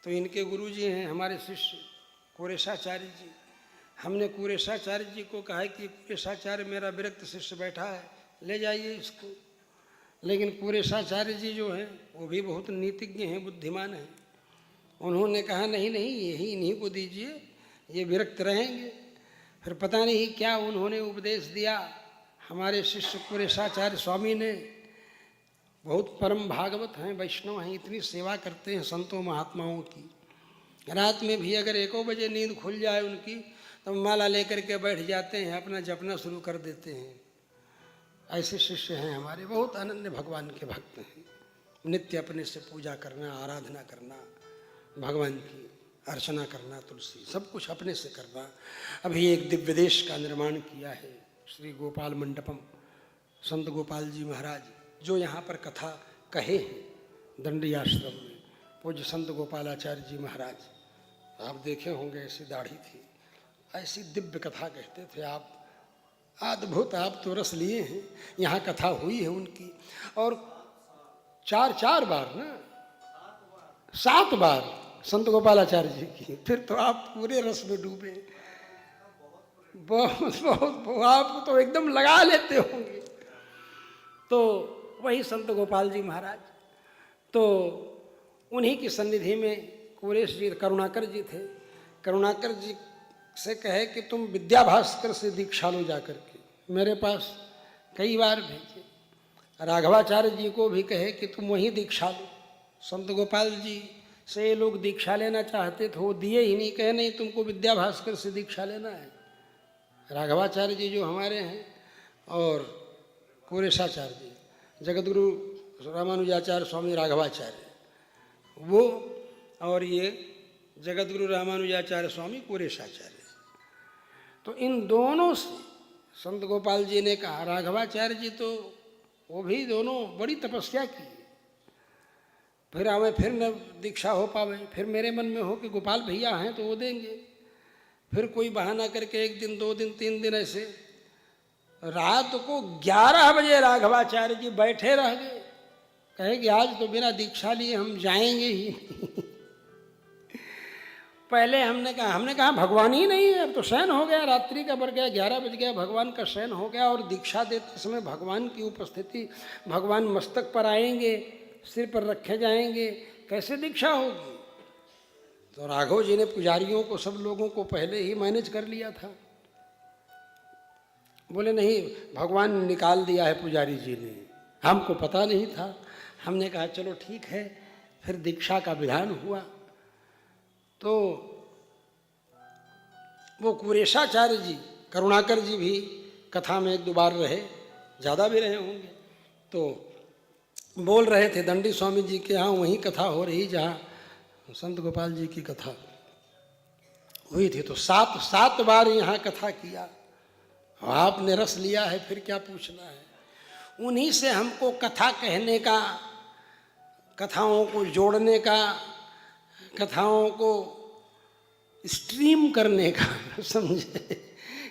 तो इनके गुरु जी हैं हमारे शिष्य कुरेशाचार्य जी। हमने कुरेशाचार्य जी को कहा कि कुरेशाचार्य मेरा विरक्त शिष्य बैठा है, ले जाइए इसको। लेकिन कुरेशाचार्य जी जो हैं वो भी बहुत नीतिज्ञ हैं, बुद्धिमान हैं। उन्होंने कहा नहीं नहीं, यही इन्हीं को दीजिए, ये विरक्त रहेंगे। फिर पता नहीं क्या उन्होंने उपदेश दिया। हमारे शिष्य कुरेशाचार्य स्वामी ने, बहुत परम भागवत हैं, वैष्णव हैं, इतनी सेवा करते हैं संतों महात्माओं की। रात में भी अगर 1 बजे नींद खुल जाए उनकी तो माला लेकर के बैठ जाते हैं, अपना जपना शुरू कर देते हैं। ऐसे शिष्य हैं हमारे, बहुत अनन्य भगवान के भक्त हैं। नित्य अपने से पूजा करना, आराधना करना, भगवान की अर्चना करना, तुलसी सब कुछ अपने से करना। अभी एक दिव्य देश का निर्माण किया है, श्री गोपाल मंडपम, संत गोपाल जी महाराज जो यहाँ पर कथा कहे हैं दंडी आश्रम में, पूज्य संत गोपालाचार्य जी महाराज। आप देखे होंगे, ऐसी दाढ़ी थी, ऐसी दिव्य कथा कहते थे आप, अद्भुत। आप तो रस लिए हैं। यहाँ कथा हुई है उनकी, और 4 बार ना 7 बार संत गोपालाचार्य जी की। फिर तो आप पूरे रस में डूबे, बहुत बहुत आप तो एकदम लगा लेते होंगे। तो वही संत गोपाल जी महाराज, तो उन्हीं की सन्निधि में कुरेश जी, करुणाकर जी थे। करुणाकर जी से कहे कि तुम विद्याभास्कर से दीक्षा लो जाकर के। मेरे पास कई बार भेजे। राघवाचार्य जी को भी कहे कि तुम वहीं दीक्षा लो। संत गोपाल जी से ये लोग दीक्षा लेना चाहते थे, वो दिए ही नहीं, कहे नहीं तुमको विद्याभास्कर से दीक्षा लेना है। राघवाचार्य जी जो हमारे हैं, और कुरेशाचार्य जी, जगतगुरु रामानुजाचार्य स्वामी राघवाचार्य वो, और ये जगतगुरु रामानुजाचार्य स्वामी कुरेशाचार्य। तो इन दोनों से संत गोपाल जी ने कहा, राघवाचार्य जी तो वो भी दोनों बड़ी तपस्या की, फिर हमें फिर न दीक्षा हो पावे। फिर मेरे मन में हो कि गोपाल भैया हैं तो वो देंगे। फिर कोई बहाना करके 1 दिन 2 दिन 3 दिन ऐसे, रात को 11 बजे राघवाचार्य जी बैठे रह गए। कहे कि आज तो बिना दीक्षा लिए हम जाएंगे ही नहीं। पहले हमने कहा भगवान ही नहीं है, अब तो शयन हो गया, रात्रि का बढ़ गया, 11 बज गया, भगवान का शयन हो गया। और दीक्षा देते समय भगवान की उपस्थिति, भगवान मस्तक पर आएंगे, सिर पर रखे जाएंगे, कैसे दीक्षा होगी। तो राघव जी ने पुजारियों को, सब लोगों को पहले ही मैनेज कर लिया था। बोले नहीं, भगवान ने निकाल दिया है पुजारी जी ने, हमको पता नहीं था। हमने कहा चलो ठीक है। फिर दीक्षा का विधान हुआ। तो वो कुरेशाचार्य जी, करुणाकर जी भी कथा में 1-2 बार रहे, ज़्यादा भी रहे होंगे। तो बोल रहे थे दंडी स्वामी जी के यहाँ वहीं कथा हो रही जहाँ संत गोपाल जी की कथा हुई थी। तो 7 बार यहाँ कथा किया। आपने रस लिया है, फिर क्या पूछना है। उन्हीं से हमको कथा कहने का, कथाओं को जोड़ने का, कथाओं को स्ट्रीम करने का, समझे,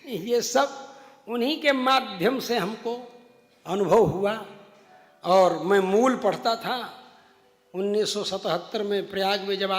ये सब उन्हीं के माध्यम से हमको अनुभव हुआ। और मैं मूल पढ़ता था 1977 में प्रयाग में जब